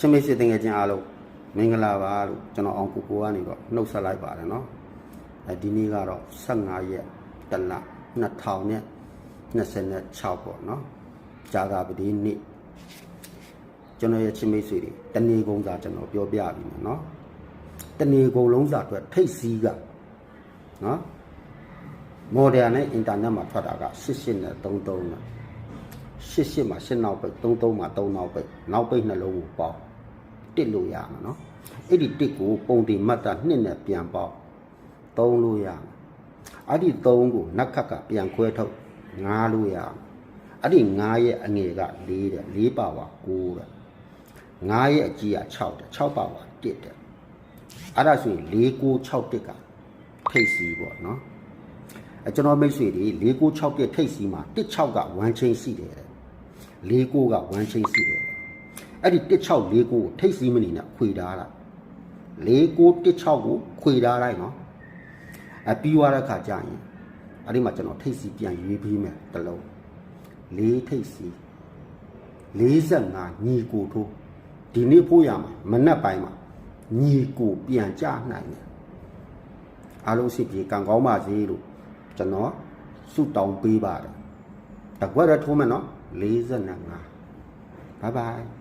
ချင်းမိတ်ဆွေတငယ်ချင်းအားလုံးမင်္ဂလာပါလို့ကျွန်တော်အောင်ကိုကနေတော့နှုတ်ဆက်လိုက်ပါတယ်နော်ဒီနေ့ကတော့15ရက်တလ2026ပေါ့နော်ကြာသာပတိနေ့ကျွန်တော်ရဲ့ချင်းမိတ်ဆွေတွေတနေ့ကုန်စာကျွန်တော်ပြောပြပြီနော်တနေ့ကုန်လုံးစာအတွက်ထိတ်စီးကနော်မော်ဒယ်နဲ့အင်တာနက်မှာထွက်တာက88နဲ့33နဲ့88မှာ8နောက်ပိတ်33မှာ3နောက်ပိတ်နောက်ပိတ်နှလုံးကိုပေါင်းတစ်လို့ရမှာနော်အဲ့ဒီတစ်ကိုပုံတင်မှတ်တာ2နဲ့ပြန်ပေါင်း3လို့ရမှာအဲ့ဒီ3ကိုနက်ခတ်ကပြန်ခွဲထုတ်5လို့ရမှာအဲ့ဒီ5ရဲ့အငယ်က4တဲ့4ပါဝါ9တဲ့5ရဲ့အကြီးက6တဲ့6ပါဝါ1တဲ့အဲ့ဒါဆိုရင်4 9 6တစ်ကထိတ်စီပေါ့နော်ကျွန်တော်မိတ်ဆွေတွေ4 9 6တစ်ထိတ်စီမှာ1 6က1ချင်းရှိတယ်တဲ့4 9က1ချင်းရှိတယ်အဲ့ဒီ1 6 4 9ကိုထိတ်စီမနေနဲ့ခွေထားလိုက်4 9 1 6ကိုခွေထားလိုက်နော်ပြီးသွားတဲ့ခါကျရင်အဲ့ဒီမှာကျွန်တော်ထိတ်စီပြန်ရွေးပြီးမယ်တလုံး4ထိတ်စီ45ညီကိုထိုးဒီနေ့ဖို့ရမှာမနက်ပိုင်းမှာညီကိုပြန်ကြနိုင်တယ်အားလုံးစိတ်ပြေကံကောင်းပါစေလို့ကျွန်တော်ဆုတောင်းပေးပါတယ်တကွက်ရထိုးမယ်နော်45 bye bye